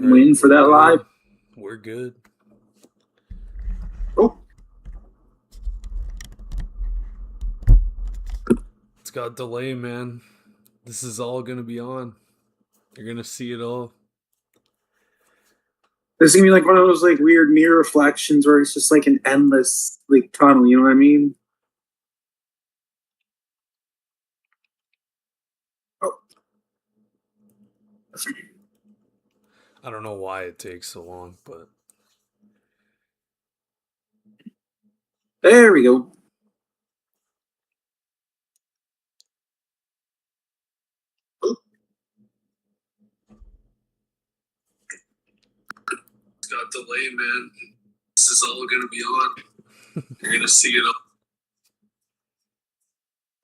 waiting for that live. We're good. Oh, It's got delay, man. This is all gonna be on. You're gonna see it all. this is gonna be like one of those like weird mirror reflections where it's just like an endless like tunnel. You know what I mean? Oh, I don't know why it takes so long, but there we go. it's got delay, man. This is all gonna be on. You're gonna see it all.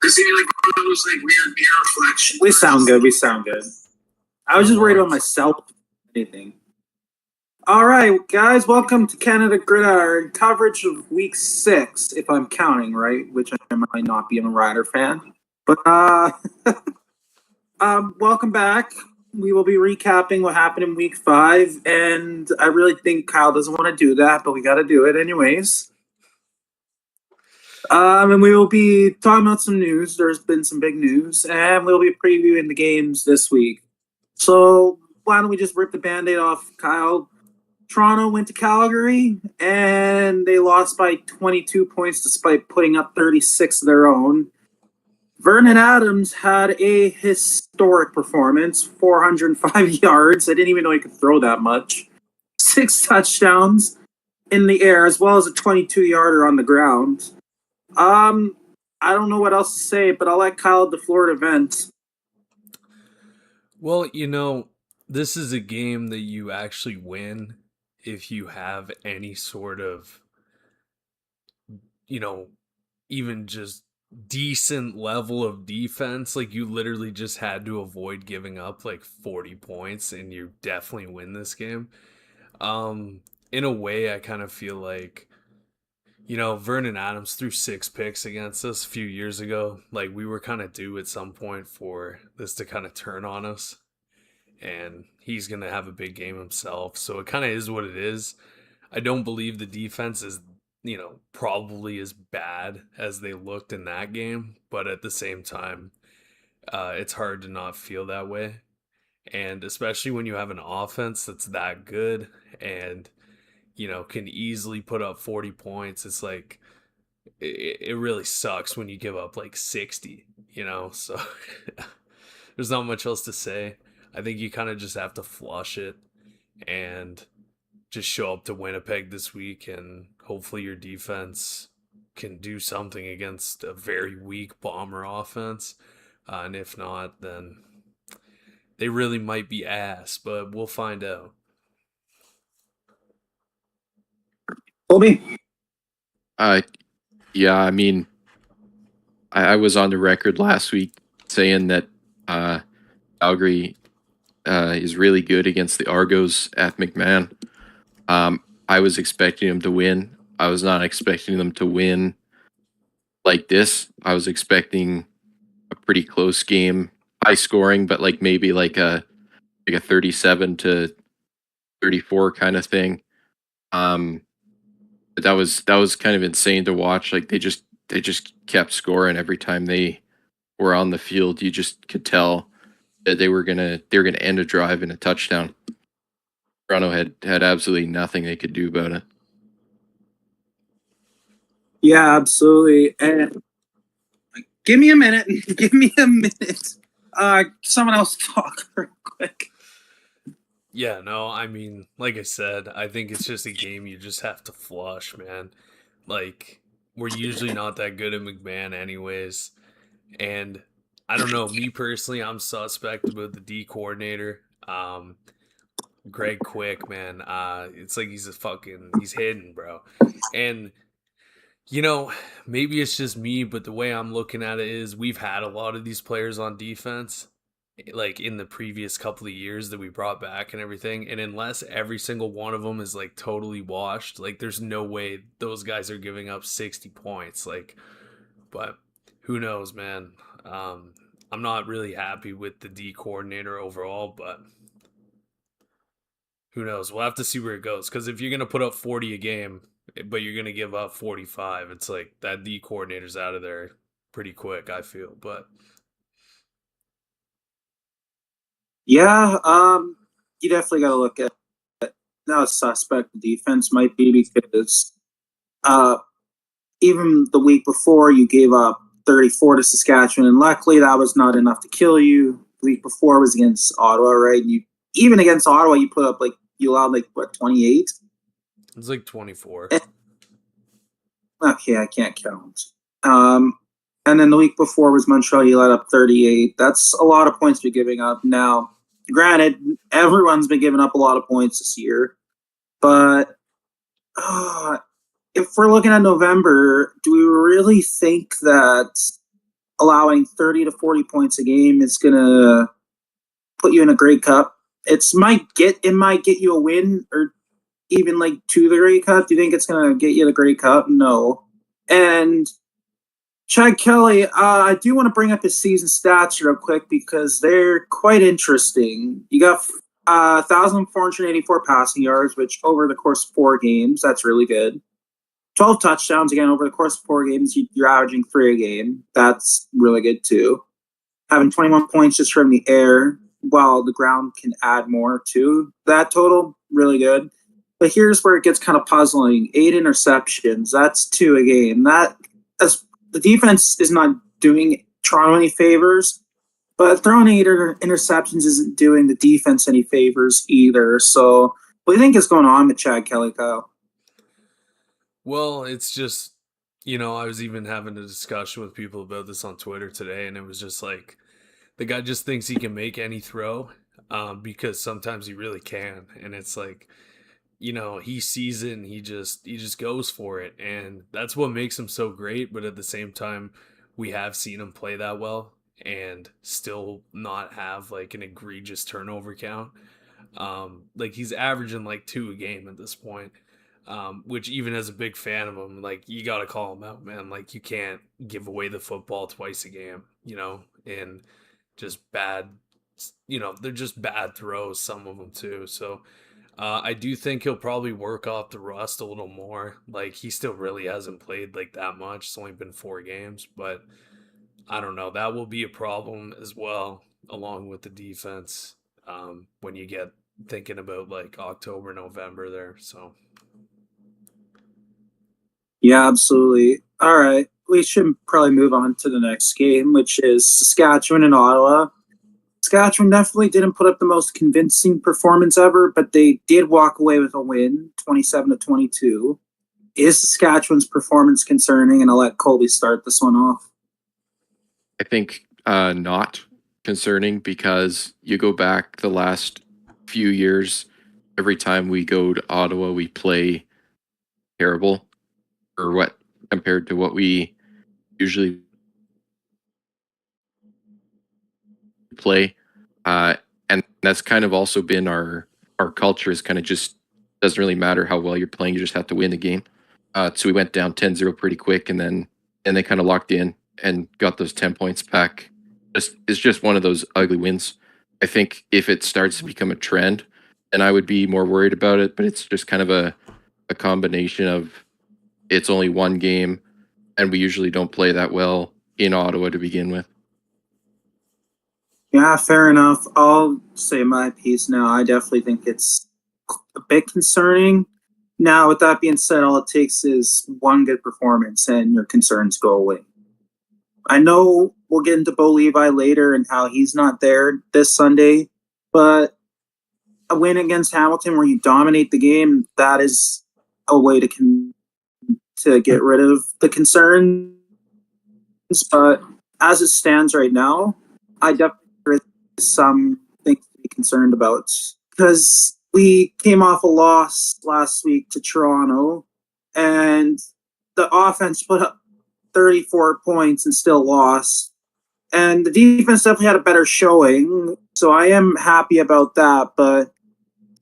This is gonna be like one of those like weird mirror reflections. We sound good. We sound good. I was just worried about myself. Anything. All right, guys, welcome to Canada Gridiron coverage of Week 6, if I'm counting right, which I might not be. I'm a Rider fan, but welcome back. We will be recapping what happened in Week 5, and I really think Kyle doesn't want to do that, but we got to do it anyways. And we will be talking about some news. There's been some big news, and we'll be previewing the games this week. So why don't we just rip the Band-Aid off, Kyle? Toronto went to Calgary, and they lost by 22 points despite putting up 36 of their own. Vernon Adams had a historic performance, 405 yards. I didn't even know he could throw that much. 6 touchdowns in the air, as well as a 22-yarder on the ground. I don't know what else to say, but I'll let Kyle the floor to vent. Well, this is a game that you actually win if you have any sort of, even just decent level of defense. Like, you literally just had to avoid giving up like 40 points and you definitely win this game. In a way, I kind of feel like, Vernon Adams threw 6 picks against us a few years ago. Like, we were kind of due at some point for this to kind of turn on us. And he's going to have a big game himself. So it kind of is what it is. I don't believe the defense is, probably as bad as they looked in that game. But at the same time, it's hard to not feel that way. And especially when you have an offense that's that good and, can easily put up 40 points. It's like, it really sucks when you give up like 60, So there's not much else to say. I think you kind of just have to flush it and just show up to Winnipeg this week, and hopefully your defense can do something against a very weak Bomber offense. And if not, then they really might be ass, but we'll find out. Colby? Yeah, I mean, I was on the record last week saying that Calgary is really good against the Argos at McMahon. I was expecting them to win. I was not expecting them to win like this. I was expecting a pretty close game, high scoring, but like maybe like a 37-34 kind of thing. But that was kind of insane to watch. Like they just kept scoring every time they were on the field. You just could tell that they were gonna end a drive in a touchdown. Toronto had absolutely nothing they could do about it. Yeah, absolutely. And give me a minute. Give me a minute. Someone else talk real quick. Yeah, no, I mean, like I said, I think it's just a game you just have to flush, man. Like, we're usually not that good at McMahon anyways. And I don't know, me personally, I'm suspect about the D coordinator. Greg Quick, man. It's like he's hidden, bro. And maybe it's just me, but the way I'm looking at it is we've had a lot of these players on defense, like in the previous couple of years that we brought back and everything. And unless every single one of them is like totally washed, like there's no way those guys are giving up 60 points. Like, but who knows, man? I'm not really happy with the D coordinator overall, but who knows? We'll have to see where it goes. Because if you're going to put up 40 a game, but you're going to give up 45, it's like that D coordinator's out of there pretty quick, I feel. But Yeah, you definitely got to look at how suspect the defense might be because uh, even the week before you gave up 34 to Saskatchewan, and luckily that was not enough to kill you. The week before was against Ottawa, right? And you even against Ottawa, you put up you allowed 28. it's like 24. Okay, I can't count. And then the week before was Montreal. You let up 38. That's a lot of points you're giving up. Now, granted, everyone's been giving up a lot of points this year, but if we're looking at November, do we really think that allowing 30 to 40 points a game is going to put you in a Grey Cup? It might get you a win or even to the Grey Cup. Do you think it's going to get you the Grey Cup? No. And Chad Kelly, I do want to bring up his season stats real quick because they're quite interesting. You got 1,484 passing yards, which over the course of 4 games, that's really good. 12 touchdowns, again, over the course of 4 games, you're averaging 3 a game. That's really good, too. Having 21 points just from the air, while the ground can add more to that total, really good. But here's where it gets kind of puzzling. 8 interceptions, that's 2 a game. The defense is not doing Toronto any favors, but throwing 8 interceptions isn't doing the defense any favors either. So what do you think is going on with Chad Kelly, Kyle? Well, it's just, I was even having a discussion with people about this on Twitter today, and it was just like the guy just thinks he can make any throw because sometimes he really can. And it's like, he sees it and he just goes for it. And that's what makes him so great. But at the same time, we have seen him play that well and still not have an egregious turnover count. He's averaging 2 a game at this point. Which even as a big fan of him, you got to call him out, man. You can't give away the football twice a game, and just bad, they're just bad throws, some of them too. So I do think he'll probably work off the rust a little more. He still really hasn't played that much. It's only been 4 games, but I don't know. That will be a problem as well, along with the defense when you get thinking about October, November there. So. Yeah, absolutely. All right. We should probably move on to the next game, which is Saskatchewan and Ottawa. Saskatchewan definitely didn't put up the most convincing performance ever, but they did walk away with a win, 27-22. Is Saskatchewan's performance concerning? And I'll let Colby start this one off. I think not concerning because you go back the last few years, every time we go to Ottawa, we play terrible, or what compared to what we usually play. And that's kind of also been our culture is kind of just doesn't really matter how well you're playing. You just have to win the game. So we went down 10-0 pretty quick, and then they kind of locked in and got those 10 points back. It's just one of those ugly wins. I think if it starts to become a trend, then I would be more worried about it. But it's just kind of a combination of it's only one game, and we usually don't play that well in Ottawa to begin with. Yeah, fair enough. I'll say my piece now. I definitely think it's a bit concerning. Now, with that being said, all it takes is one good performance and your concerns go away. I know we'll get into Bo Levi later and how he's not there this Sunday, but a win against Hamilton where you dominate the game, that is a way to get rid of the concerns. But as it stands right now, I definitely have some things to be concerned about because we came off a loss last week to Toronto and the offense put up 34 points and still lost. And the defense definitely had a better showing, so I am happy about that. But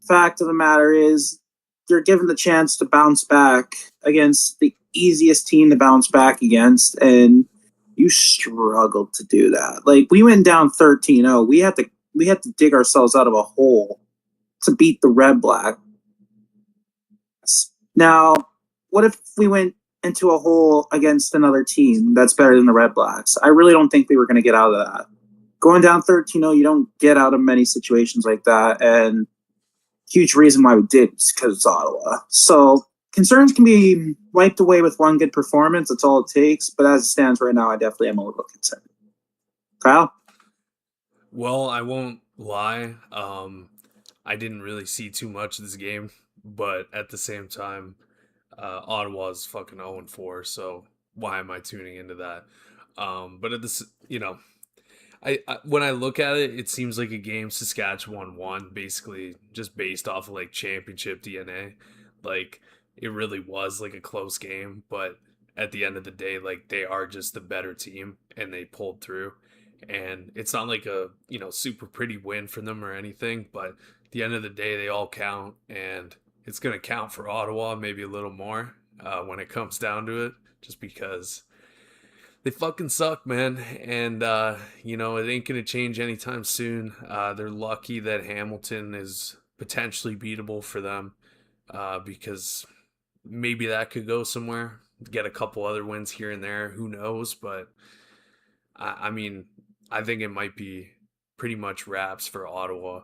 fact of the matter is, you're given the chance to bounce back against the easiest team to bounce back against, and you struggled to do that. We went down 13-0. We had to dig ourselves out of a hole to beat the Red Blacks. Now, what if we went into a hole against another team that's better than the Red Blacks? I really don't think they were going to get out of that. Going down 13-0, you don't get out of many situations like that, and huge reason why we did is because it's Ottawa. So concerns can be wiped away with one good performance. That's all it takes. But as it stands right now, I definitely am a little concerned. Kyle? Well, I won't lie. I didn't really see too much of this game, but at the same time, Ottawa's fucking 0-4, so why am I tuning into that? But at this, I when I look at it, it seems like a game Saskatchewan won, basically just based off of like championship DNA. Like it really was like a close game, but at the end of the day, like they are just the better team and they pulled through. And it's not like a super pretty win for them or anything, but at the end of the day, they all count, and it's gonna count for Ottawa maybe a little more when it comes down to it, just because they fucking suck, man. And, it ain't going to change anytime soon. They're lucky that Hamilton is potentially beatable for them because maybe that could go somewhere. Get a couple other wins here and there. Who knows? But, I mean, I think it might be pretty much wraps for Ottawa.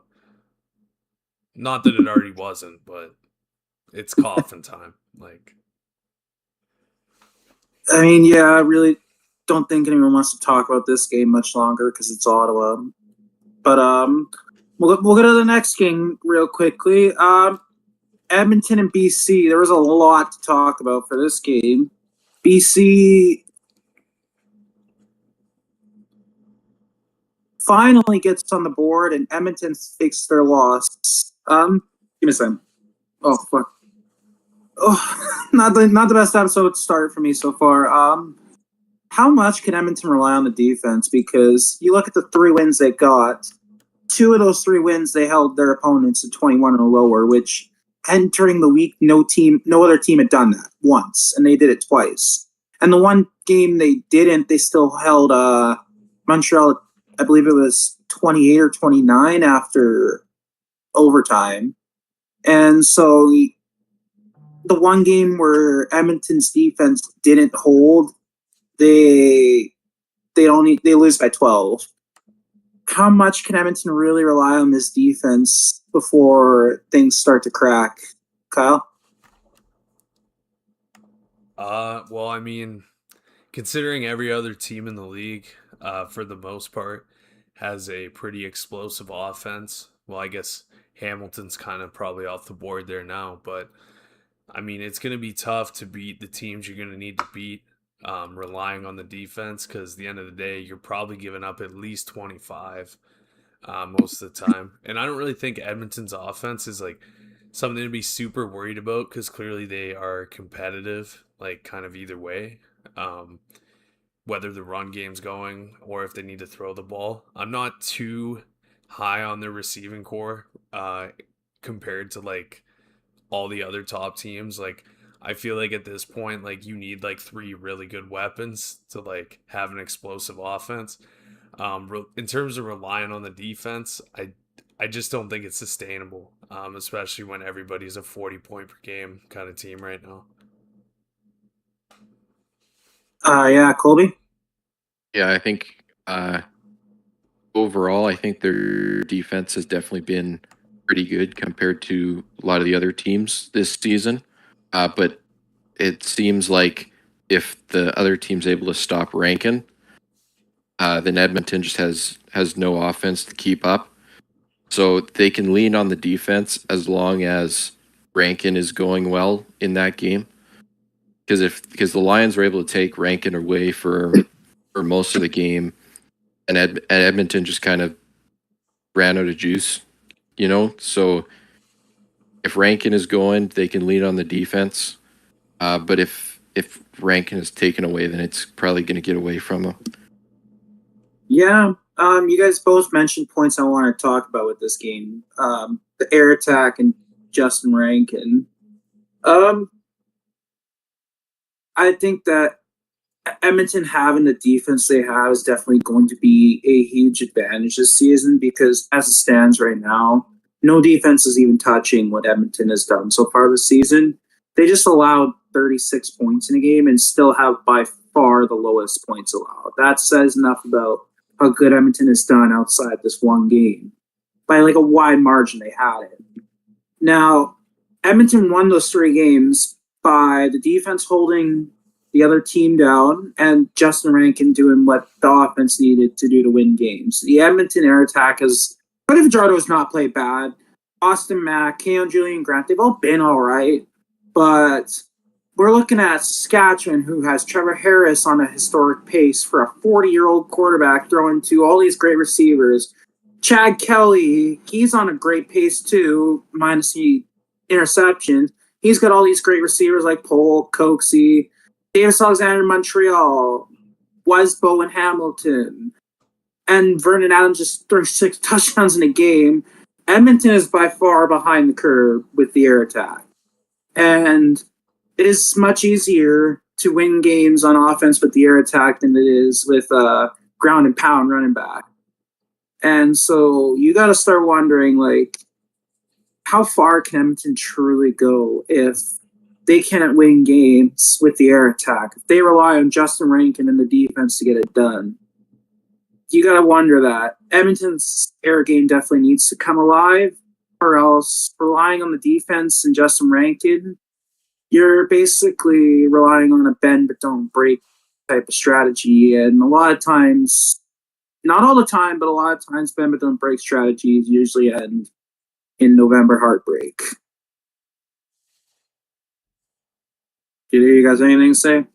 Not that it already wasn't, but it's coffin time. I mean, yeah, I really don't think anyone wants to talk about this game much longer because it's Ottawa. But we'll go to the next game real quickly. Edmonton and BC. There was a lot to talk about for this game. BC finally gets on the board, and Edmonton fakes their loss. Give me a second. Oh fuck. Oh, not the best episode start for me so far. How much can Edmonton rely on the defense? Because you look at the 3 wins they got, 2 of those 3 wins they held their opponents at 21 or lower, which entering the week, no other team had done that once, and they did it twice. And the one game they didn't, they still held Montreal, I believe it was 28 or 29 after overtime. And so the one game where Edmonton's defense didn't hold, they lose by 12. How much can Edmonton really rely on this defense before things start to crack? Kyle? Well, I mean, considering every other team in the league, for the most part, has a pretty explosive offense. Well, I guess Hamilton's kind of probably off the board there now, but I mean, it's going to be tough to beat the teams you're going to need to beat, relying on the defense, because at the end of the day, you're probably giving up at least 25 most of the time. And I don't really think Edmonton's offense is like something to be super worried about, because clearly they are competitive, like kind of either way, whether the run game's going or if they need to throw the ball. I'm not too high on their receiving core compared to like all the other top teams. Like I feel like at this point, like you need like 3 really good weapons to like have an explosive offense. In terms of relying on the defense, I just don't think it's sustainable, especially when everybody's a 40-point per game kind of team right now. Yeah, Colby? Yeah, I think overall, I think their defense has definitely been pretty good compared to a lot of the other teams this season. But it seems like if the other team's able to stop Rankin, then Edmonton just has no offense to keep up. So they can lean on the defense as long as Rankin is going well in that game. Because the Lions were able to take Rankin away for most of the game, and Edmonton just kind of ran out of juice, So if Rankin is going, they can lean on the defense. But if Rankin is taken away, then it's probably going to get away from them. Yeah. You guys both mentioned points I want to talk about with this game. The air attack and Justin Rankin. I think that Edmonton having the defense they have is definitely going to be a huge advantage this season, because as it stands right now, no defense is even touching what Edmonton has done so far this season. They just allowed 36 points in a game and still have by far the lowest points allowed. That says enough about how good Edmonton has done outside this one game. By like a wide margin, they had it. Now, Edmonton won those 3 games by the defense holding the other team down and Justin Rankin doing what the offense needed to do to win games. The Edmonton air attack has, Cody Fajardo has not played bad. Austin Mack, Keon Julian Grant, they've all been all right. But we're looking at Saskatchewan, who has Trevor Harris on a historic pace for a 40-year-old quarterback throwing to all these great receivers. Chad Kelly, he's on a great pace too, minus the interceptions. He's got all these great receivers like Polk, Coxie, Davis Alexander, Montreal, Wesbo and Hamilton, and Vernon Adams just throwing 6 touchdowns in a game. Edmonton is by far behind the curve with the air attack. And it is much easier to win games on offense with the air attack than it is with ground and pound running back. And so you got to start wondering, like, how far can Edmonton truly go if they can't win games with the air attack? If they rely on Justin Rankin and the defense to get it done, you got to wonder that. Edmonton's air game definitely needs to come alive, or else relying on the defense and Justin Rankin, you're basically relying on a bend but don't break type of strategy. And a lot of times, not all the time, but a lot of times, bend but don't break strategies usually end in November heartbreak. Do you guys have anything to say?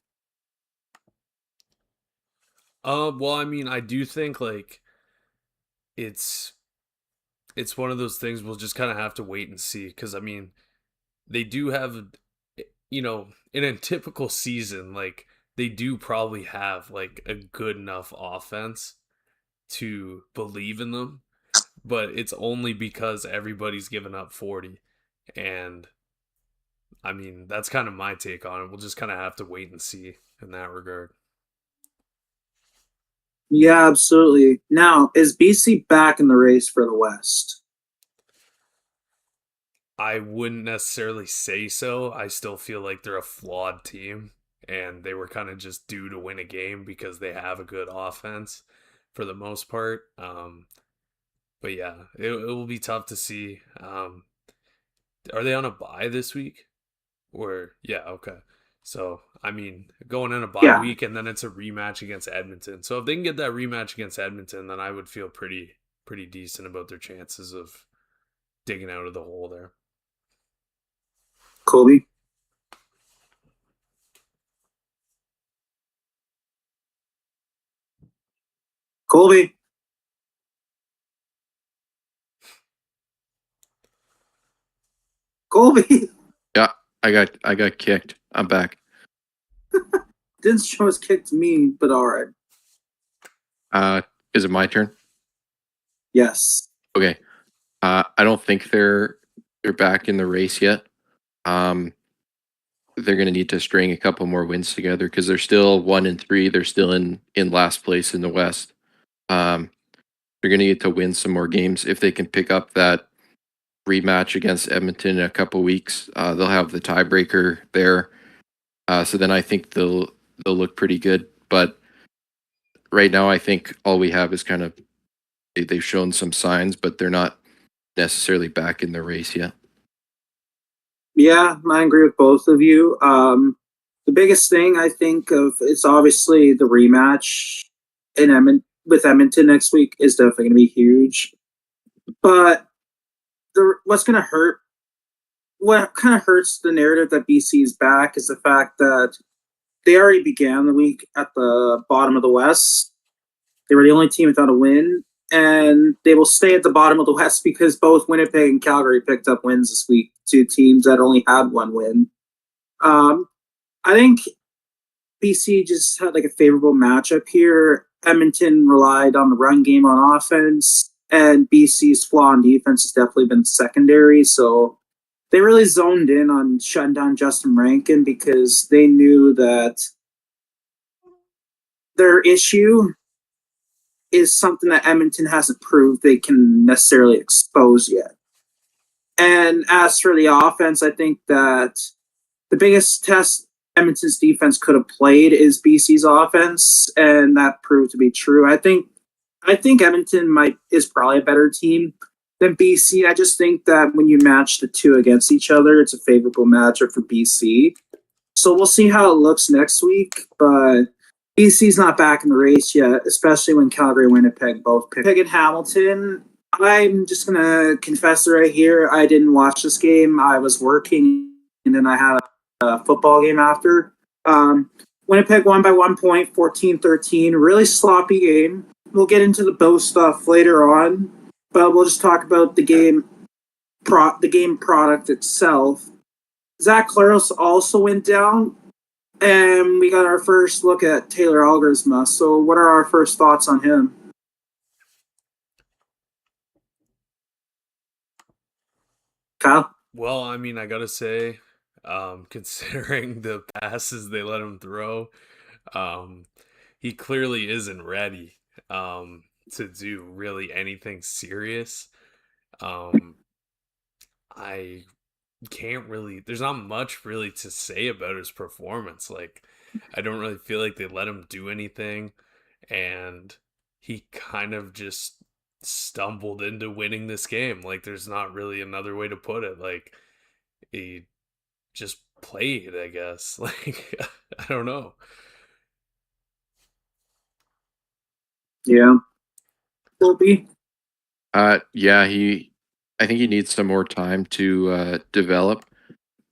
Well, I mean, I do think like it's one of those things we'll just kind of have to wait and see, because I mean, they do have, you know, in a typical season, like they do probably have like a good enough offense to believe in them, but it's only because everybody's given up 40. And I mean, that's kind of my take on it. We'll just kind of have to wait and see in that regard. Yeah, absolutely. Now, is BC back in the race for the West? I wouldn't necessarily say so. I still feel like they're a flawed team, and they were kind of just due to win a game because they have a good offense for the most part. But yeah, it will be tough to see. Are they on a bye this week? Or yeah, okay. So I mean, going in a bye week, and then it's a rematch against Edmonton. So if they can get that rematch against Edmonton, then I would feel pretty decent about their chances of digging out of the hole there. Colby? Colby? Colby? Yeah, I got kicked. I'm back. Didn't show his kick to me, but all right. Is it my turn? Yes. Okay. I don't think they're back in the race yet. They're going to need to string a couple more wins together because they're still 1-3. They're still in last place in the West. They're going to need to win some more games. If they can pick up that rematch against Edmonton in a couple weeks, they'll have the tiebreaker there. So then I think they'll look pretty good. But right now, I think all we have is kind of they've shown some signs, but they're not necessarily back in the race yet. Yeah, I agree with both of you. The biggest thing I think of is obviously the rematch with Edmonton next week is definitely going to be huge. But what kind of hurts the narrative that BC is back is the fact that they already began the week at the bottom of the West. They were the only team without a win, and they will stay at the bottom of the West because both Winnipeg and Calgary picked up wins this week, 2 teams that only had 1 win. I think BC just had like a favorable matchup here. Edmonton relied on the run game on offense, and BC's flaw in defense has definitely been secondary. So they really zoned in on shutting down Justin Rankin because they knew that their issue is something that Edmonton hasn't proved they can necessarily expose yet. And as for the offense, I think that the biggest test Edmonton's defense could have played is BC's offense, and that proved to be true. I think Edmonton is probably a better team than BC. I just think that when you match the two against each other, it's a favorable matchup for BC. So we'll see how it looks next week, but BC's not back in the race yet, especially when Calgary and Winnipeg both pick in Hamilton. I'm just gonna confess right here. I didn't watch this game. I was working, and then I had a football game after. Winnipeg won by 1 point, 14-13. Really sloppy game. We'll get into the Bo stuff later on, but we'll just talk about the game product itself. Zach Claros also went down, and we got our first look at Taylor Algersma. So, what are our first thoughts on him? Kyle? Well, I mean, I gotta say, considering the passes they let him throw, he clearly isn't ready to do really anything serious. I can't really, there's not much really to say about his performance. Like, I don't really feel like they let him do anything, and he kind of just stumbled into winning this game. Like, there's not really another way to put it. Like, he just played, I guess. Like, I don't know. Yeah. Colby? Yeah, I think he needs some more time to develop.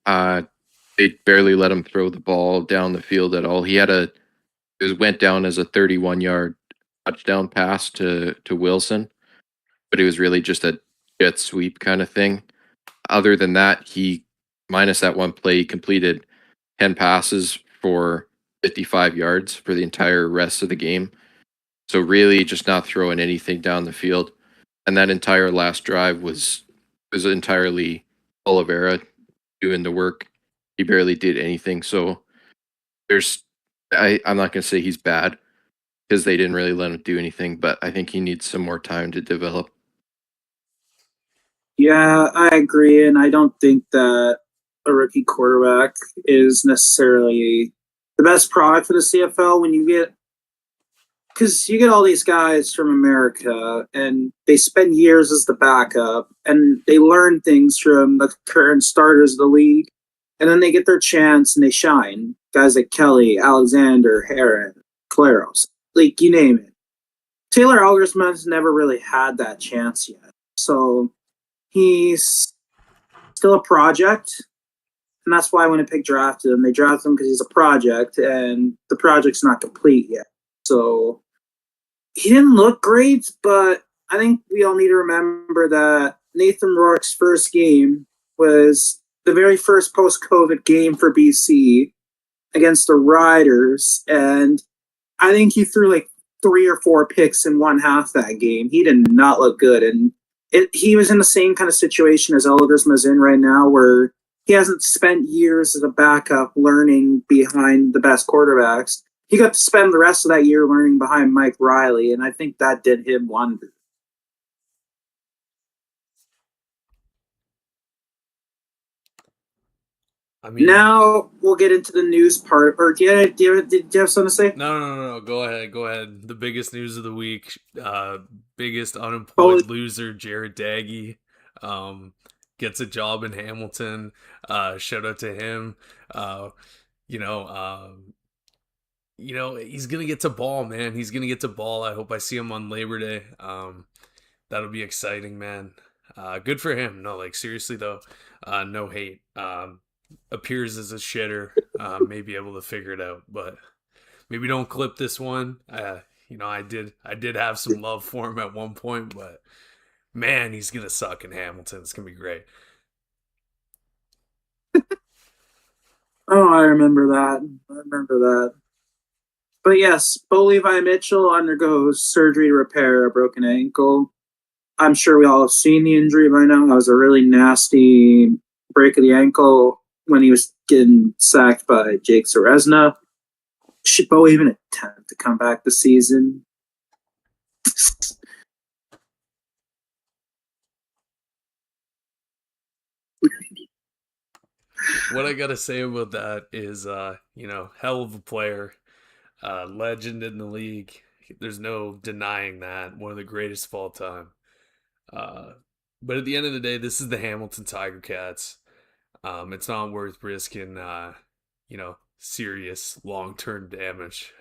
They barely let him throw the ball down the field at all. It went down as a 31-yard touchdown pass to Wilson, but it was really just a jet sweep kind of thing. Other than that, he minus that one play he completed 10 passes for 55 yards for the entire rest of the game. So really just not throwing anything down the field. And that entire last drive was entirely Oliveira doing the work. He barely did anything. So I'm not gonna say he's bad because they didn't really let him do anything, but I think he needs some more time to develop. Yeah, I agree. And I don't think that a rookie quarterback is necessarily the best product for the CFL when because you get all these guys from America and they spend years as the backup and they learn things from the current starters of the league. And then they get their chance and they shine. Guys like Kelly, Alexander, Heron, Claros, like you name it. Taylor Algersman's never really had that chance yet. So he's still a project. And that's why Winnipeg drafted him. They drafted him because he's a project and the project's not complete yet. So he didn't look great, but I think we all need to remember that Nathan Rourke's first game was the very first post-COVID game for BC against the Riders, and I think he threw like 3 or 4 picks in one half that game. He did not look good, and he was in the same kind of situation as Eldersma's in right now, where he hasn't spent years as a backup learning behind the best quarterbacks. He got to spend the rest of that year learning behind Mike Riley, and I think that did him wonders. I mean, Now we'll get into the news part. Or did you have something to say? no. Go ahead. The biggest news of the week, biggest unemployed loser, Jared Daggy, gets a job in Hamilton. Shout out to him. You know, he's gonna get to ball, man. He's gonna get to ball. I hope I see him on Labor Day. That'll be exciting, man. Good for him. No, like seriously though, no hate. Appears as a shitter. May be able to figure it out, but maybe don't clip this one. I did have some love for him at one point, but man, he's gonna suck in Hamilton. It's gonna be great. Oh, I remember that. But yes, Bo Levi Mitchell undergoes surgery to repair a broken ankle. I'm sure we all have seen the injury by now. That was a really nasty break of the ankle when he was getting sacked by Jake Serezna. Should Bo even attempt to come back this season? What I gotta say about that is, hell of a player, legend in the league. There's no denying that. One of the greatest of all time. Uh, but at the end of the day, this is the Hamilton Tiger Cats. It's not worth risking, serious long term damage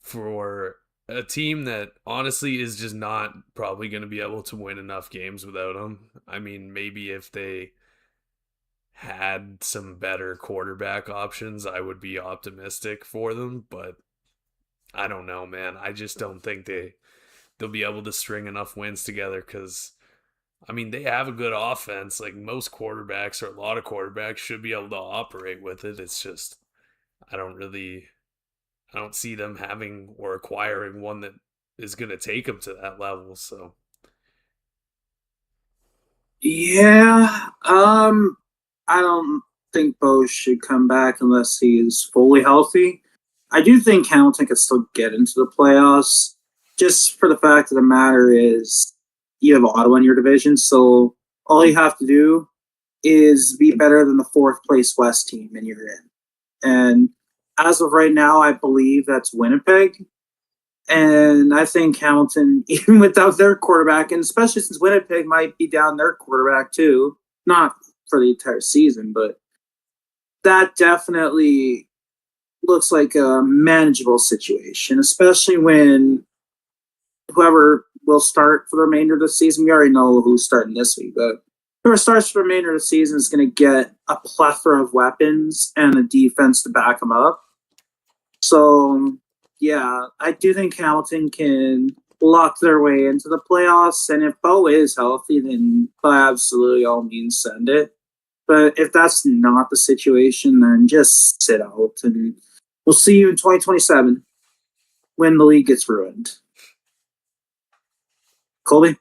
for a team that honestly is just not probably going to be able to win enough games without him. I mean, maybe if they had some better quarterback options, I would be optimistic for them, but I don't know, man. I just don't think they'll be able to string enough wins together because I mean, they have a good offense. Like most quarterbacks or a lot of quarterbacks should be able to operate with it. It's just I don't see them having or acquiring one that is going to take them to that level. So Yeah, I don't think Bo should come back unless he's fully healthy. I do think Hamilton could still get into the playoffs. Just for the fact of the matter is, you have Ottawa in your division, so all you have to do is be better than the fourth place West team, and you're in. And as of right now, I believe that's Winnipeg. And I think Hamilton, even without their quarterback, and especially since Winnipeg might be down their quarterback too, not for the entire season, but that definitely looks like a manageable situation, especially when whoever will start for the remainder of the season, we already know who's starting this week, but whoever starts for the remainder of the season is going to get a plethora of weapons and a defense to back them up. So, yeah, I do think Hamilton can lock their way into the playoffs. And if Bo is healthy, then by absolutely all means send it. But if that's not the situation, then just sit out. And we'll see you in 2027 when the league gets ruined. Colby?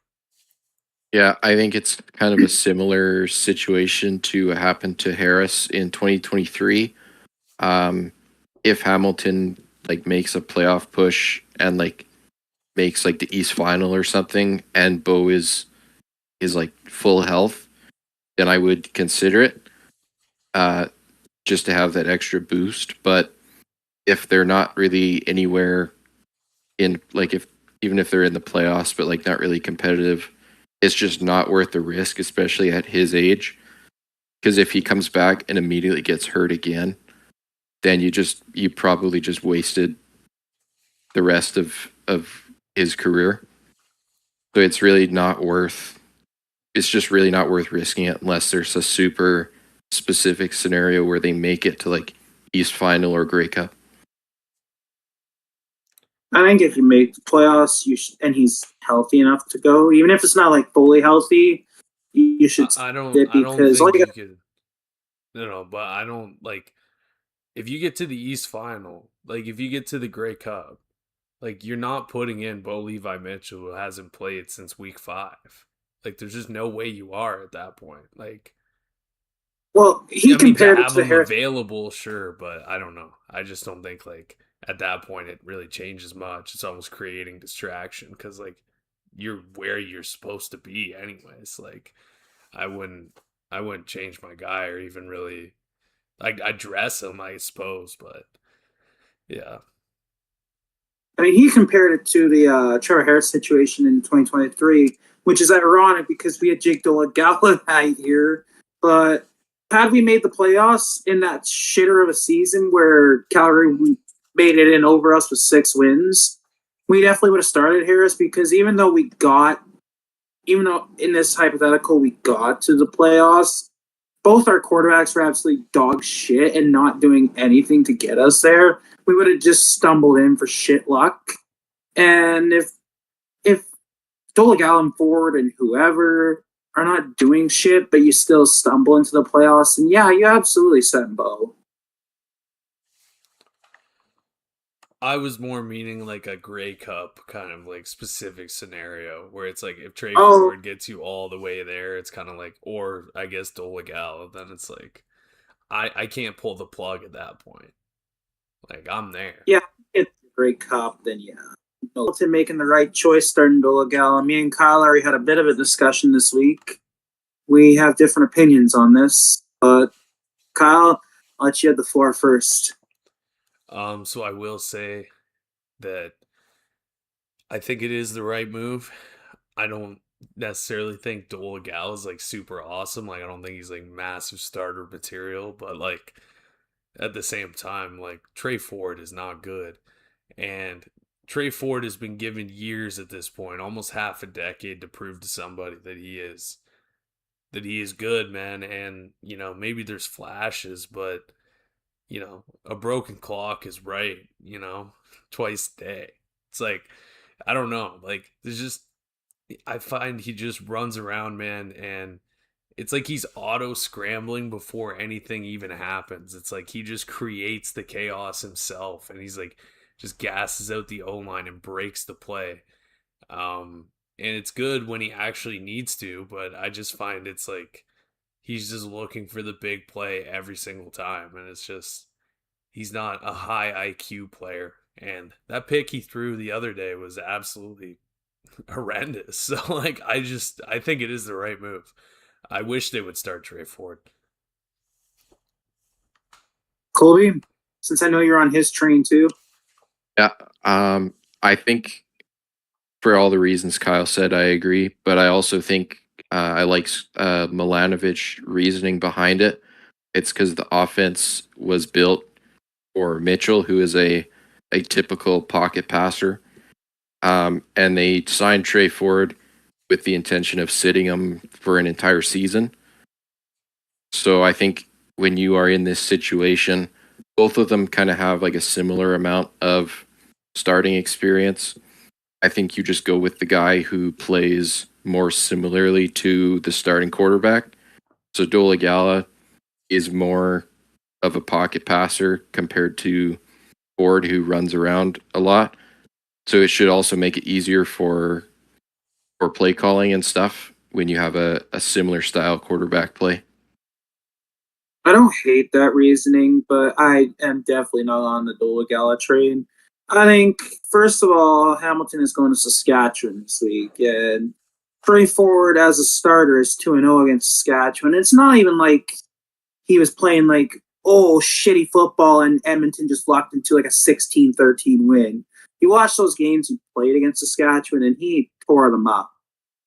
Yeah, I think it's kind of a similar situation to happen to Harris in 2023. If Hamilton makes a playoff push and makes the East Final or something, and Bo is full health, then I would consider it, just to have that extra boost. But if they're not really anywhere in even if they're in the playoffs, but not really competitive, it's just not worth the risk, especially at his age. Because if he comes back and immediately gets hurt again, then you probably just wasted the rest of his career. So it's really not worth. It's just really not worth risking it unless there's a super specific scenario where they make it to East Final or Grey Cup. I think if you make the playoffs, and he's healthy enough to go, even if it's not fully healthy, you should. I don't think you could. No, but I don't if you get to the East Final, if you get to the Grey Cup, you're not putting in Bo Levi Mitchell, who hasn't played since week 5. There's just no way you are at that point. Well, he compared to it have to him Harris. available, sure, but I don't know. I just don't think at that point it really changes much. It's almost creating distraction because you're where you're supposed to be anyways. I wouldn't change my guy or even really I dress him, I suppose, but yeah. I mean, he compared it to the Trevor Harris situation in 2023, which is ironic because we had Jake Dolegala that year. But had we made the playoffs in that shitter of a season where Calgary made it in over us with 6 wins, we definitely would have started Harris because even though in this hypothetical we got to the playoffs, both our quarterbacks were absolutely dog shit and not doing anything to get us there. We would have just stumbled in for shit luck. And if Dolegala and Ford and whoever are not doing shit, but you still stumble into the playoffs, and yeah, you absolutely send Bo. I was more meaning a Grey Cup kind of specific scenario where it's if Trey Ford gets you all the way there, it's kind of or I guess Dolegala, then it's I can't pull the plug at that point. I'm there. Yeah, it's a Grey Cup, then yeah. Milton making the right choice starting Dolegala. Me and Kyle already had a bit of a discussion this week we have different opinions on this. But Kyle, I'll let you have the floor first. So I will say that I think it is the right move. I don't necessarily think Dola Gal is like super awesome. Like I don't think he's like massive starter material, but like at the same time, like Trey Ford is not good. And Trey Ford has been given years at this point, almost half a decade to prove to somebody that he is good, man. And, you know, maybe there's flashes, but you know, a broken clock is right, you know, twice a day. It's like I don't know. Like there's just I find he just runs around, man, and it's like he's auto scrambling before anything even happens. It's like he just creates the chaos himself, and he's like just gasses out the O line and breaks the play. And it's good when he actually needs to, but I just find it's like he's just looking for the big play every single time, and it's just he's not a high IQ player. And that pick he threw the other day was absolutely horrendous. So like I think it is the right move. I wish they would start Trey Ford. Colby, since I know you're on his train too. Yeah, I think for all the reasons Kyle said, I agree. But I also think I like Milanovic reasoning behind it. It's because the offense was built for Mitchell, who is a typical pocket passer. And they signed Trey Ford with the intention of sitting him for an entire season. So I think when you are in this situation, both of them kind of have like a similar amount of starting experience. I think you just go with the guy who plays more similarly to the starting quarterback. So Dola Gala is more of a pocket passer compared to Ford, who runs around a lot. So it should also make it easier for play calling and stuff when you have a similar style quarterback play. I don't hate that reasoning, but I am definitely not on the Dola Gala train. I think, first of all, Hamilton is going to Saskatchewan this week, and Trey Ford as a starter is 2-0 against Saskatchewan. It's not even like he was playing like, oh, shitty football and Edmonton just locked into like a 16-13 win. You watch those games he played against Saskatchewan, and he tore them up.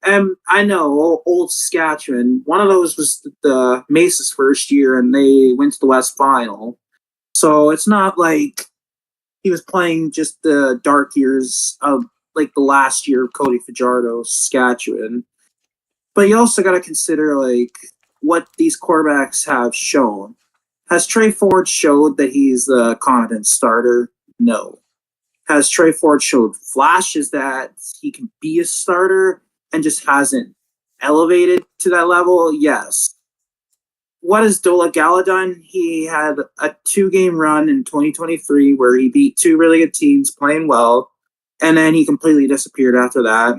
And I know old Saskatchewan. One of those was the Mace's first year, and they went to the West Final. So it's not like he was playing just the dark years of like the last year of Cody Fajardo, Saskatchewan. But you also got to consider like what these quarterbacks have shown. Has Trey Ford showed that he's the competent starter? No. Has Trey Ford showed flashes that he can be a starter and just hasn't elevated to that level? Yes. What has Dola Gala done? He had a 2-game run in 2023 where he beat 2 really good teams playing well, and then he completely disappeared after that.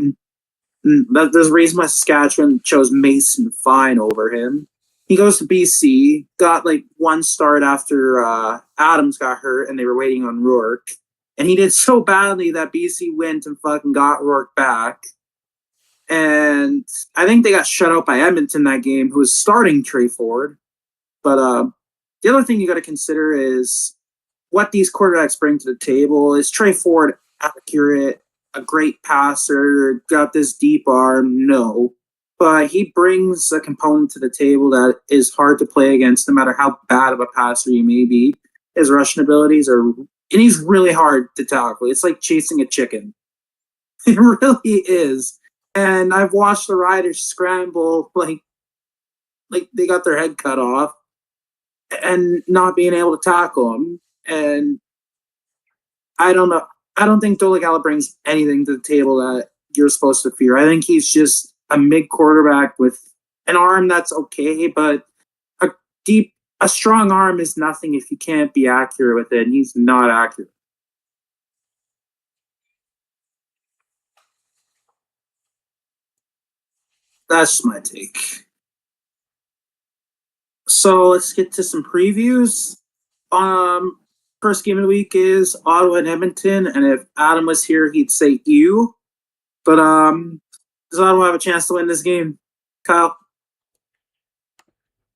There's a reason why Saskatchewan chose Mason Fine over him. He goes to BC, got like 1 start after Adams got hurt, and they were waiting on Rourke. And he did so badly that BC went and fucking got Rourke back. And I think they got shut out by Edmonton that game, who was starting Trey Ford. But the other thing you got to consider is what these quarterbacks bring to the table. Is Trey Ford accurate, a great passer, got this deep arm? No. But he brings a component to the table that is hard to play against no matter how bad of a passer you may be. His rushing abilities are, and he's really hard to tackle. It's like chasing a chicken. It really is. And I've watched the Riders scramble like they got their head cut off and not being able to tackle him. And I don't know. I don't think Dolegala brings anything to the table that you're supposed to fear. I think he's just a mid quarterback with an arm that's okay, but a strong arm is nothing if you can't be accurate with it, and he's not accurate. That's my take. So let's get to some previews. First game of the week is Ottawa and Edmonton, and if Adam was here, he'd say you. But does Ottawa have a chance to win this game, Kyle?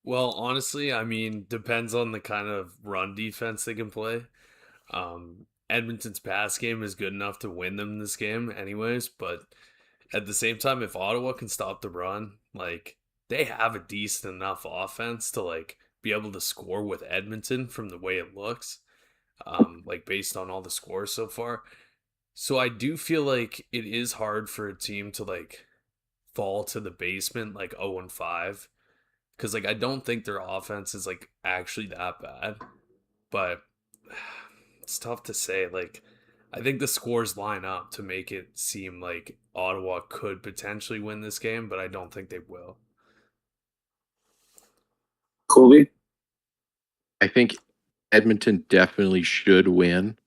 Well, honestly, I mean, depends on the kind of run defense they can play. Edmonton's pass game is good enough to win them this game, anyways. But at the same time, if Ottawa can stop the run, like they have a decent enough offense to like be able to score with Edmonton from the way it looks, like based on all the scores so far. So I do feel like it is hard for a team to like fall to the basement like 0-5 because like I don't think their offense is like actually that bad, but it's tough to say. Like I think the scores line up to make it seem like Ottawa could potentially win this game, but I don't think they will. Colby? I think Edmonton definitely should win,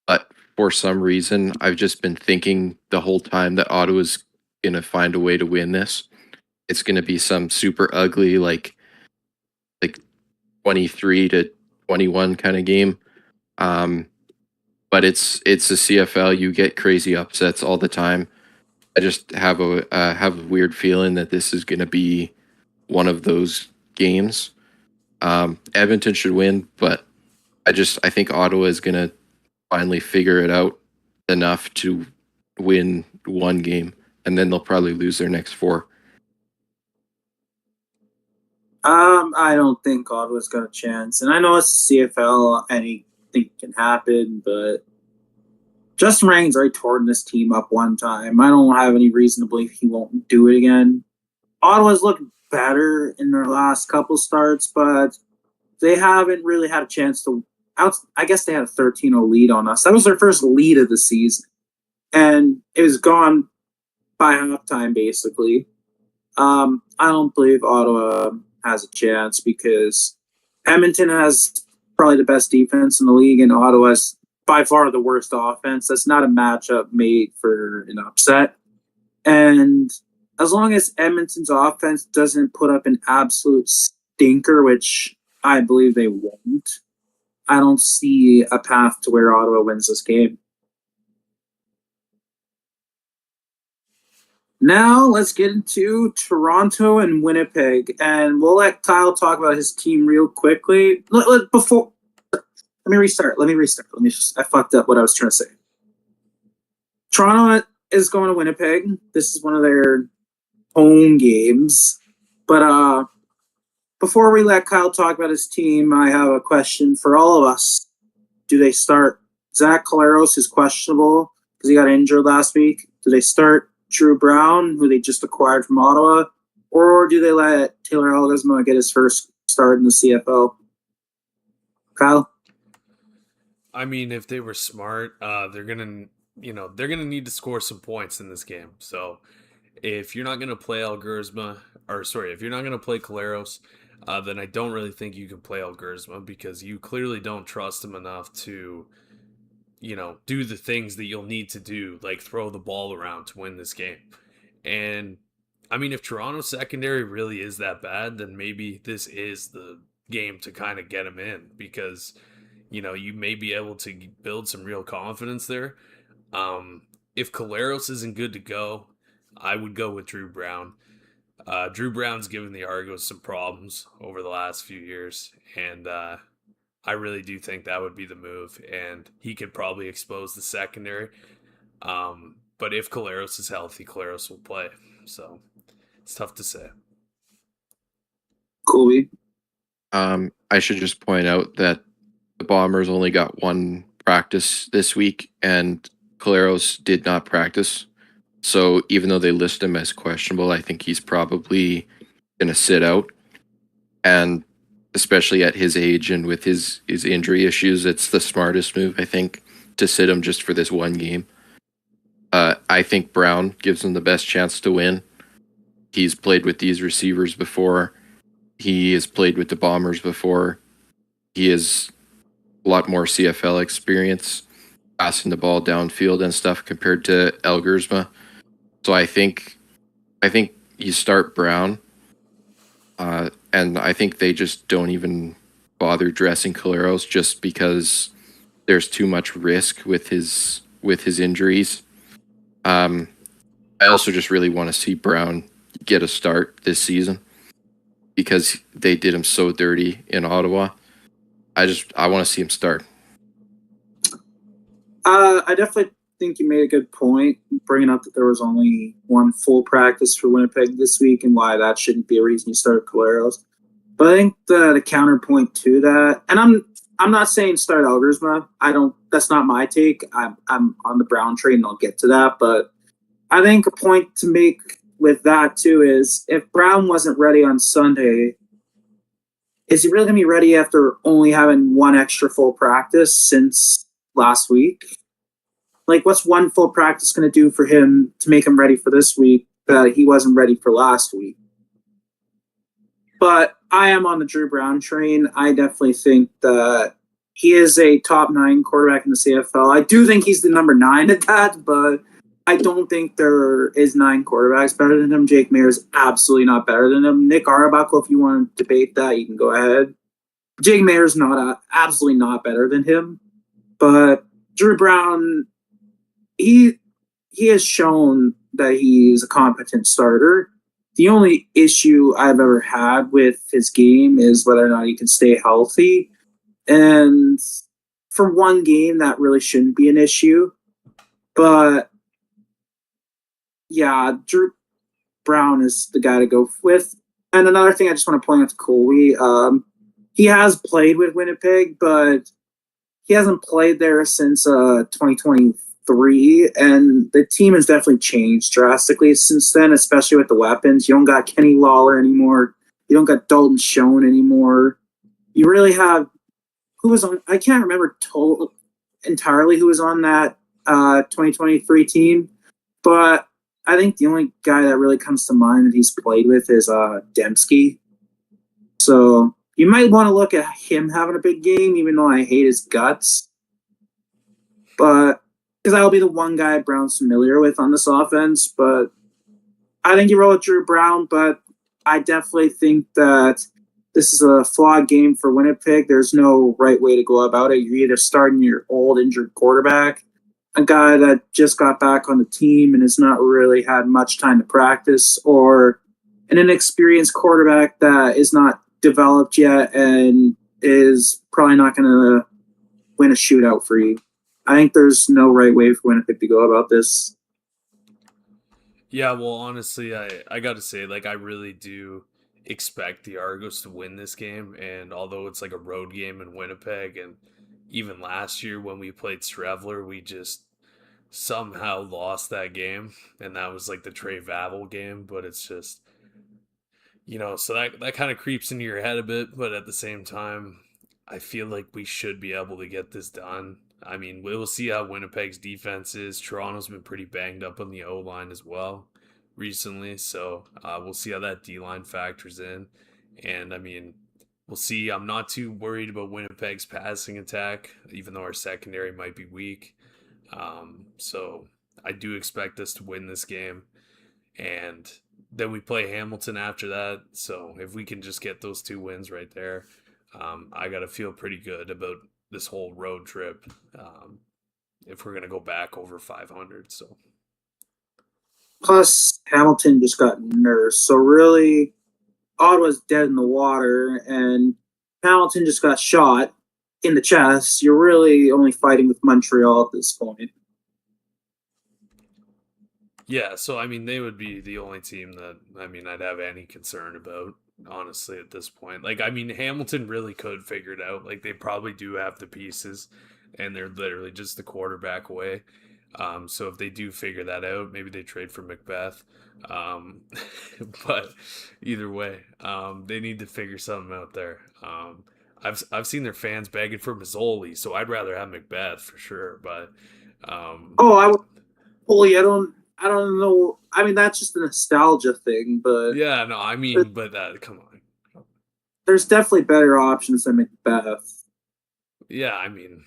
but for some reason, I've just been thinking the whole time that Ottawa's going to find a way to win this. It's going to be some super ugly, like 23-21 kind of game. But it's a CFL. You get crazy upsets all the time. I just have a weird feeling that this is going to be one of those games. Edmonton should win, but I think Ottawa is going to finally figure it out enough to win one game, and then they'll probably lose their next 4. I don't think Ottawa's got a chance. And I know it's CFL, anything can happen, but Justin Rang's already torn this team up one time. I don't have any reason to believe he won't do it again. Ottawa's looked better in their last couple starts, but they haven't really had a chance to. I guess they had a 13-0 lead on us. That was their first lead of the season, and it was gone by halftime, basically. I don't believe Ottawa has a chance because Edmonton has probably the best defense in the league, and Ottawa's by far the worst offense. That's not a matchup made for an upset. And as long as Edmonton's offense doesn't put up an absolute stinker, which I believe they won't, I don't see a path to where Ottawa wins this game. Now let's get into Toronto and Winnipeg, and we'll let Kyle talk about his team real quickly. Let me restart. I fucked up what I was trying to say. Toronto is going to Winnipeg. This is one of their home games. But before we let Kyle talk about his team, I have a question for all of us. Do they start Zach Collaros, who's questionable because he got injured last week? Do they start Drew Brown, who they just acquired from Ottawa? Or do they let Taylor Algazma get his first start in the CFL? Kyle? I mean, if they were smart, they're gonna need to score some points in this game. So if you're not gonna play if you're not gonna play Collaros, then I don't really think you can play Algersma because you clearly don't trust him enough to, do the things that you'll need to do, like throw the ball around to win this game. And I mean, if Toronto's secondary really is that bad, then maybe this is the game to kind of get him in because you may be able to build some real confidence there. If Collaros isn't good to go, I would go with Drew Brown. Drew Brown's given the Argos some problems over the last few years, and I really do think that would be the move, and he could probably expose the secondary. But if Collaros is healthy, Collaros will play. So it's tough to say. Colby? I should just point out that the Bombers only got one practice this week, and Collaros did not practice. So even though they list him as questionable, I think he's probably going to sit out. And especially at his age and with his injury issues, it's the smartest move, I think, to sit him just for this one game. I think Brown gives him the best chance to win. He's played with these receivers before. He has played with the Bombers before. He has a lot more CFL experience passing the ball downfield and stuff compared to Algersma. So I think you start Brown, and I think they just don't even bother dressing Collaros just because there's too much risk with his injuries. I also just really want to see Brown get a start this season. because they did him so dirty in Ottawa. I want to see him start. I definitely think you made a good point, bringing up that there was only one full practice for Winnipeg this week, and why that shouldn't be a reason you start Caleros. But I think the counterpoint to that, and I'm not saying start Algersma. I don't. That's not my take. I'm on the Brown train, and I'll get to that. But I think a point to make with that too is if Brown wasn't ready on Sunday, is he really gonna be ready after only having one extra full practice since last week? Like, what's one full practice going to do for him to make him ready for this week that he wasn't ready for last week? But I am on the Drew Brown train. I definitely think that he is a top 9 quarterback in the CFL. I do think he's the number 9 at that, but I don't think there is 9 quarterbacks better than him. Jake Mayer is absolutely not better than him. Nick Arbuckle, if you want to debate that, you can go ahead. Jake Mayer is absolutely not better than him. But Drew Brown, he has shown that he's a competent starter. The only issue I've ever had with his game is whether or not he can stay healthy. And for one game, that really shouldn't be an issue. But yeah, Drew Brown is the guy to go with. And another thing I just want to point out to Coley, he has played with Winnipeg, but he hasn't played there since 2023, and the team has definitely changed drastically since then, especially with the weapons. You don't got Kenny Lawler anymore. You don't got Dalton Schoen anymore. You really have who was on? I can't remember entirely who was on that 2023 team, but I think the only guy that really comes to mind that he's played with is Dembski. So you might want to look at him having a big game, even though I hate his guts. But because I'll be the one guy Brown's familiar with on this offense. But I think you roll with Drew Brown, but I definitely think that this is a flawed game for Winnipeg. There's no right way to go about it. You're either starting your old injured quarterback, a guy that just got back on the team and has not really had much time to practice, or an inexperienced quarterback that is not developed yet and is probably not going to win a shootout for you. I think there's no right way for Winnipeg to go about this. Yeah, well, honestly, I got to say, like, I really do expect the Argos to win this game. And although it's like a road game in Winnipeg, and even last year when we played Strevler, we just somehow lost that game. And that was like the Trey Vavel game. But it's just, so that kind of creeps into your head a bit. But at the same time, I feel like we should be able to get this done. I mean, we'll see how Winnipeg's defense is. Toronto's been pretty banged up on the O-line as well recently, so we'll see how that D-line factors in. And, I mean, we'll see. I'm not too worried about Winnipeg's passing attack, even though our secondary might be weak. So I do expect us to win this game. And then we play Hamilton after that, so if we can just get those 2 wins right there, I got to feel pretty good about this whole road trip if we're going to go back over 500. So plus Hamilton just got nursed, so really Ottawa's dead in the water and Hamilton just got shot in the chest. You're really only fighting with Montreal at this point. Yeah, so I mean, they would be the only team that I'd have any concern about, honestly, at this point. Like, I mean, Hamilton really could figure it out. Like, they probably do have the pieces, and they're literally just the quarterback away. So if they do figure that out, maybe they trade for Macbeth. But either way, they need to figure something out there. I've seen their fans begging for Mazzoli, so I'd rather have Macbeth for sure. But I would. Holy, I don't know. I mean, that's just a nostalgia thing, but yeah, no, I mean, but come on. There's definitely better options than Macbeth. Yeah, I mean,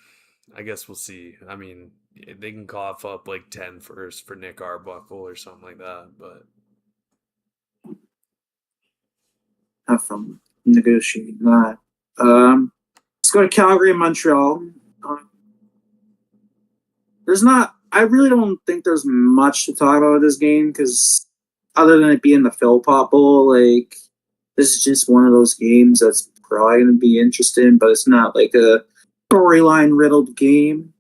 I guess we'll see. I mean, they can cough up like 10 first for Nick Arbuckle or something like that, but have fun negotiating that. Let's go to Calgary and Montreal. I really don't think there's much to talk about with this game because other than it being the Philpott Bowl, like this is just one of those games that's probably going to be interesting, but it's not like a storyline riddled game,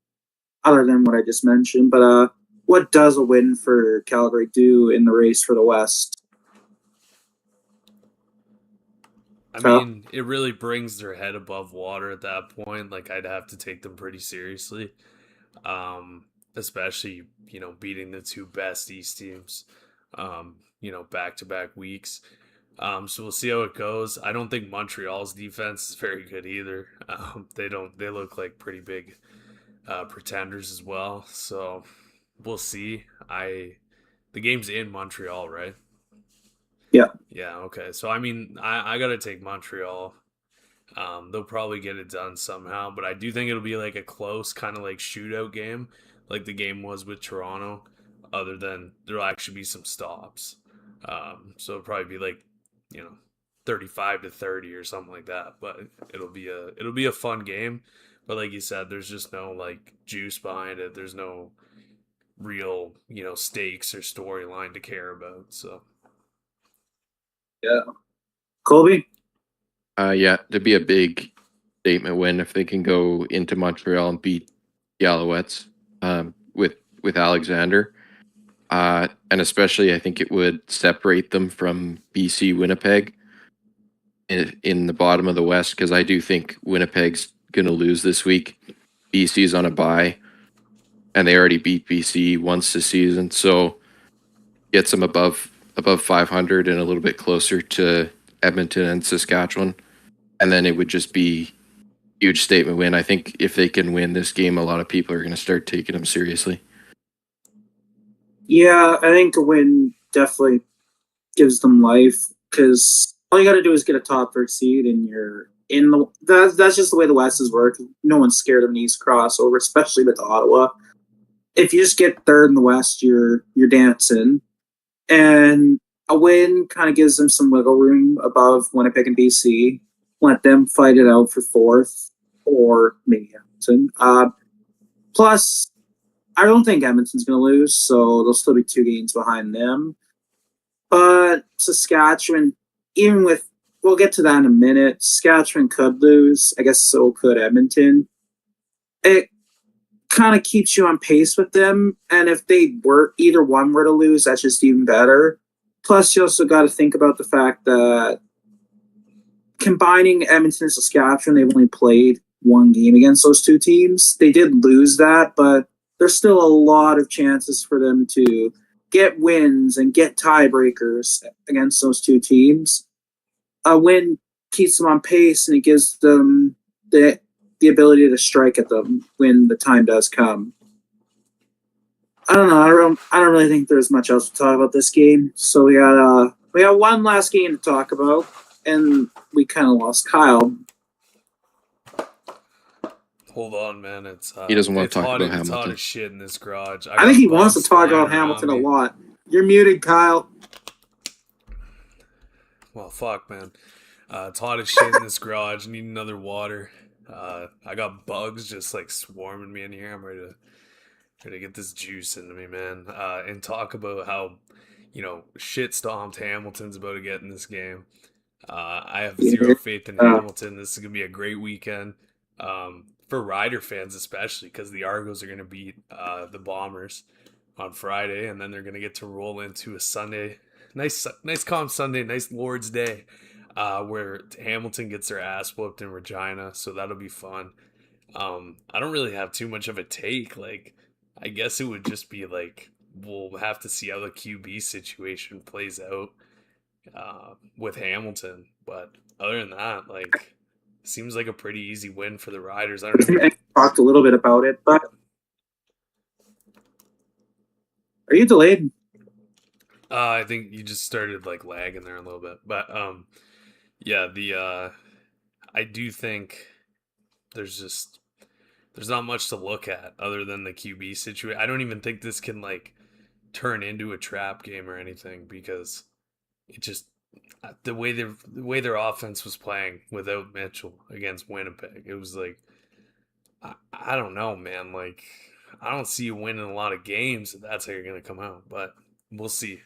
other than what I just mentioned. But what does a win for Calgary do in the race for the West? I So, mean, it really brings their head above water at that point. Like, I'd have to take them pretty seriously, especially beating the two best East teams, back to back weeks. So we'll see how it goes. I don't think Montreal's defense is very good either. They don't. They look like pretty big pretenders as well. So we'll see. The game's in Montreal, right? yeah. Yeah. Okay. So I mean, I gotta take Montreal. They'll probably get it done somehow, but I do think it'll be like a close kind of like shootout game, like the game was with Toronto. Other than there'll actually be some stops, so it'll probably be like, you know, 35-30 or something like that. But it'll be a fun game. But like you said, there's just no like juice behind it. There's no real stakes or storyline to care about. So Yeah. Colby? Yeah, to be a big statement win if they can go into Montreal and beat the Alouettes with Alexander. And especially, I think it would separate them from BC Winnipeg in the bottom of the West, because I do think Winnipeg's going to lose this week. BC's on a bye, and they already beat BC once this season, so gets them above 500 and a little bit closer to Edmonton and Saskatchewan. And then it would just be huge statement win. I think if they can win this game, a lot of people are going to start taking them seriously. Yeah, I think a win definitely gives them life because all you got to do is get a top third seed, and you're in the. That's just the way the West has worked. No one's scared of an East crossover, especially with Ottawa. If you just get third in the West, you're dancing, and a win kind of gives them some wiggle room above Winnipeg and BC. Let them fight it out for fourth, or maybe Hamilton. Plus, I don't think Edmonton's going to lose, so they'll still be 2 games behind them. But Saskatchewan, even with, we'll get to that in a minute, Saskatchewan could lose. I guess so could Edmonton. It kind of keeps you on pace with them. And if either one were to lose, that's just even better. Plus, you also got to think about the fact that combining Edmonton and Saskatchewan, they've only played 1 game against those 2 teams. They did lose that, but there's still a lot of chances for them to get wins and get tiebreakers against those 2 teams. A win keeps them on pace, and it gives them the ability to strike at them when the time does come. I don't know. I don't really think there's much else to talk about this game. So we got one last game to talk about, and we kind of lost Kyle. hold on, man. It's He doesn't want it's to talk hot. about It's hot Hamilton. as shit in this garage. I think he wants to bugs talk flying about Hamilton a around me. lot. You're muted, Kyle. Well, fuck, man. It's hot as shit in this garage. Need another water. I got bugs just like swarming me in here. I'm ready to get this juice into me, man. And talk about how shit stomped Hamilton's about to get in this game. I have zero faith in Hamilton. This is gonna be a great weekend for Rider fans, especially because the Argos are gonna beat the Bombers on Friday, and then they're gonna get to roll into a Sunday, nice calm Sunday, nice Lord's Day, where Hamilton gets their ass whooped in Regina. So that'll be fun. I don't really have too much of a take. Like, I guess it would just be like we'll have to see how the QB situation plays out with Hamilton. But other than that, like, seems like a pretty easy win for the Riders. I don't know. I talked a little bit about it, but are you delayed? I think you just started like lagging there a little bit, but yeah, I do think there's not much to look at other than the QB situation. I don't even think this can like turn into a trap game or anything because it just the way their offense was playing without Mitchell against Winnipeg, it was like I don't know, man. Like, I don't see you winning a lot of games if that's how you're gonna come out, but we'll see.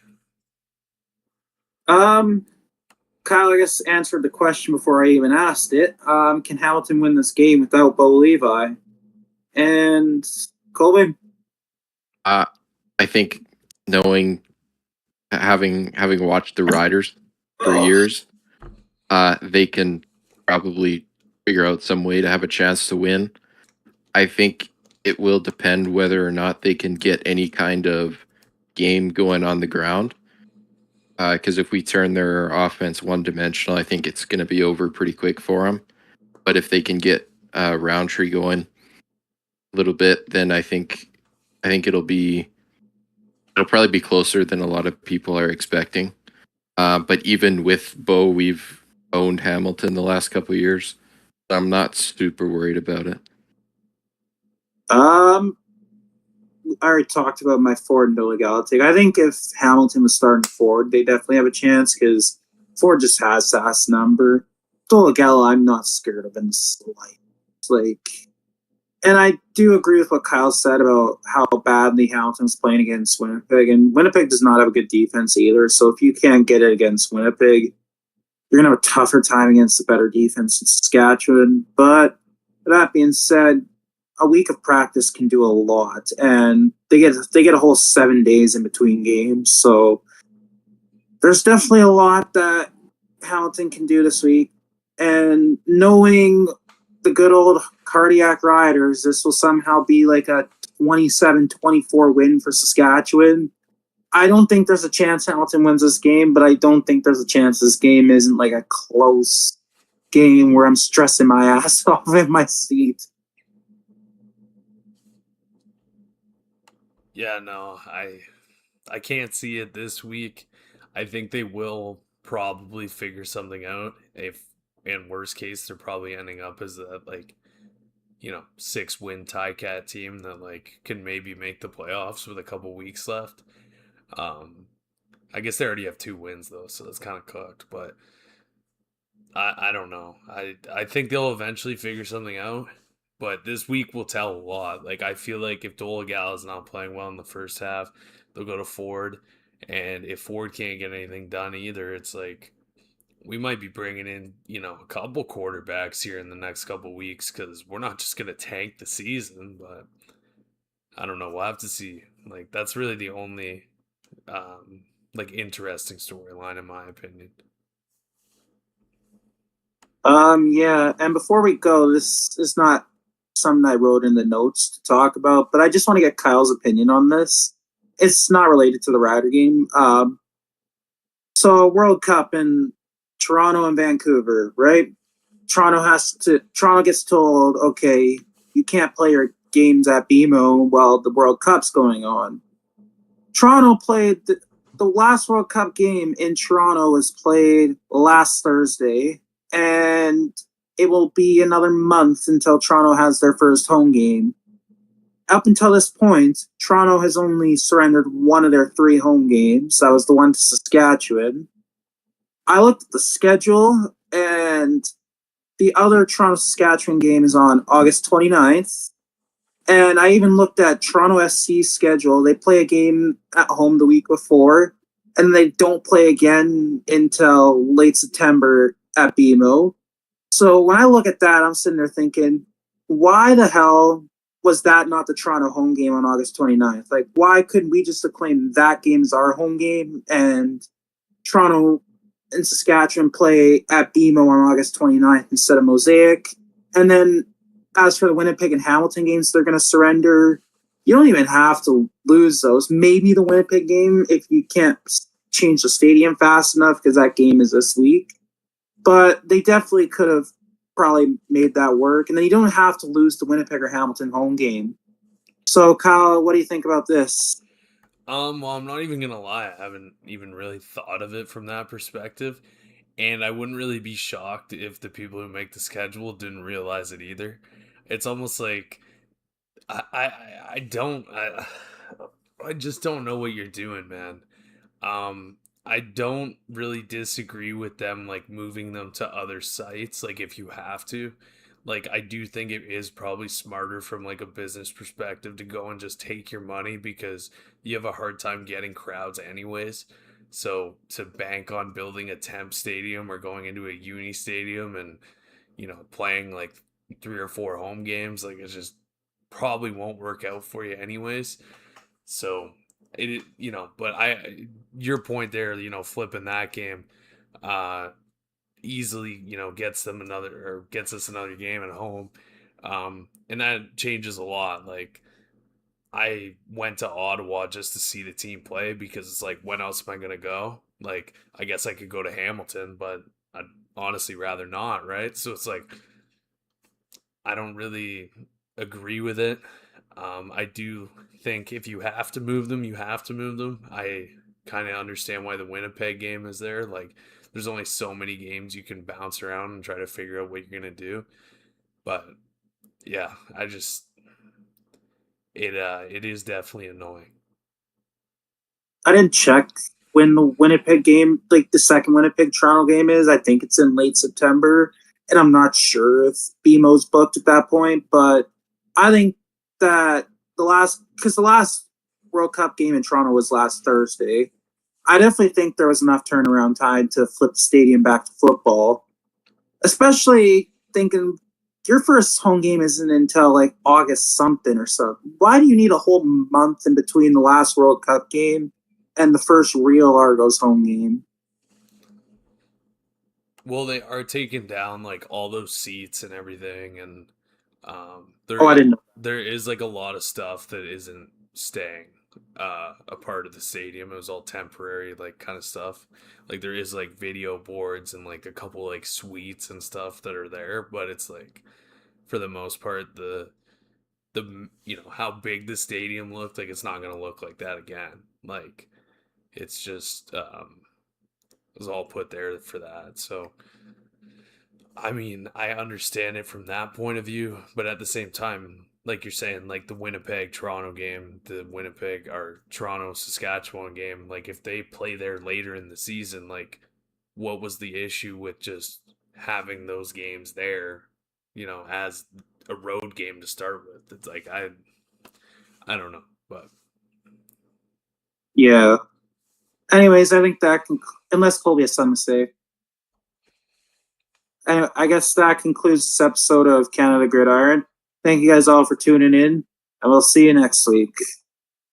Kyle, I guess, answered the question before I even asked it. Can Hamilton win this game without Bo Levi? And Colby? I think knowing having watched the Riders for years, they can probably figure out some way to have a chance to win. I think it will depend whether or not they can get any kind of game going on the ground. Because if we turn their offense one-dimensional, I think it's going to be over pretty quick for them. But if they can get Roundtree going a little bit, then I think it'll probably be closer than a lot of people are expecting. But even with Bo, we've owned Hamilton the last couple of years. I'm not super worried about it. I already talked about my Ford and Dolegala take. I think if Hamilton was starting Ford, they definitely have a chance because Ford just has Sass number. Dolegala, I'm not scared of in the slightest. And I do agree with what Kyle said about how badly Hamilton's playing against Winnipeg. And Winnipeg does not have a good defense either. So if you can't get it against Winnipeg, you're going to have a tougher time against the better defense in Saskatchewan. But that being said, a week of practice can do a lot, and they get a whole 7 days in between games. So there's definitely a lot that Hamilton can do this week. And knowing the good old cardiac riders, this will somehow be like a 27-24 win for Saskatchewan. I don't think there's a chance Hamilton wins this game, but I don't think there's a chance this game isn't like a close game where I'm stressing my ass off in my seat. Yeah, no, I can't see it this week. I think they will probably figure something out. If in worst case, they're probably ending up as a 6-win Ticats team that can maybe make the playoffs with a couple weeks left. I guess they already have 2 wins though, so that's kind of cooked. But I don't know. I think they'll eventually figure something out. But this week will tell a lot. I feel like if Dolegala is not playing well in the first half, they'll go to Ford. And if Ford can't get anything done either, it's we might be bringing in, a couple quarterbacks here in the next couple weeks because we're not just going to tank the season. But I don't know. We'll have to see. That's really the only, interesting storyline in my opinion. Yeah. And before we go, this is not something I wrote in the notes to talk about, but I just want to get Kyle's opinion on this. It's not related to the Rider game. So World Cup in Toronto and Vancouver, right? Toronto gets told, okay, you can't play your games at BMO while the World Cup's going on. Toronto played the last World Cup game in Toronto was played last Thursday, and it will be another month until Toronto has their first home game. Up until this point, Toronto has only surrendered one of their 3 home games. That was the one to Saskatchewan. I looked at the schedule, and the other Toronto-Saskatchewan game is on August 29th. And I even looked at Toronto SC's schedule. They play a game at home the week before, and they don't play again until late September at BMO. So when I look at that, I'm sitting there thinking, why the hell was that not the Toronto home game on August 29th? Why couldn't we just acclaim that game as our home game and Toronto and Saskatchewan play at BMO on August 29th instead of Mosaic? And then as for the Winnipeg and Hamilton games, they're going to surrender. You don't even have to lose those. Maybe the Winnipeg game if you can't change the stadium fast enough because that game is this week. But they definitely could have probably made that work. And then you don't have to lose the Winnipeg or Hamilton home game. So, Kyle, what do you think about this? Well, I'm not even going to lie. I haven't even really thought of it from that perspective. And I wouldn't really be shocked if the people who make the schedule didn't realize it either. It's almost like I just don't know what you're doing, man. I don't really disagree with them moving them to other sites if you have to. I do think it is probably smarter from a business perspective to go and just take your money because you have a hard time getting crowds anyways. So to bank on building a temp stadium or going into a uni stadium and playing like 3 or 4 home games, like it just probably won't work out for you anyways. So but your point there, flipping that game, uh, easily, gets us another game at home. And that changes a lot. Like I went to Ottawa just to see the team play because it's like, when else am I gonna go? Like, I guess I could go to Hamilton, but I'd honestly rather not, right? So it's like I don't really agree with it. I do think if you have to move them, you have to move them. I kind of understand why the Winnipeg game is there. Like, there's only so many games you can bounce around and try to figure out what you're gonna do. But yeah, it is definitely annoying. I didn't check when the Winnipeg game, like the second Winnipeg Toronto game is. I think it's in late September, and I'm not sure if BMO's booked at that point. But I think that the last World Cup game in Toronto was last Thursday. I definitely think there was enough turnaround time to flip the stadium back to football, especially thinking your first home game isn't until like August something or so. Why do you need a whole month in between the last World Cup game and the first real Argos home game? Well, they are taking down like all those seats and everything, and I didn't know. there is like a lot of stuff that isn't staying a part of the stadium. It was all temporary, like kind of stuff. Like there is like video boards and like a couple like suites and stuff that are there, but it's like for the most part the how big the stadium looked, like it's not gonna look like that again. Like it's just it was all put there for that. So I mean, I understand it from that point of view, but at the same time, like you're saying, like the Winnipeg Toronto game, the Winnipeg or Toronto Saskatchewan game, like if they play there later in the season, like what was the issue with just having those games there, as a road game to start with? It's like I don't know, but Yeah. Anyways, I think that unless Colby has something to say. I guess that concludes this episode of Canada Gridiron. Thank you guys all for tuning in, and we'll see you next week.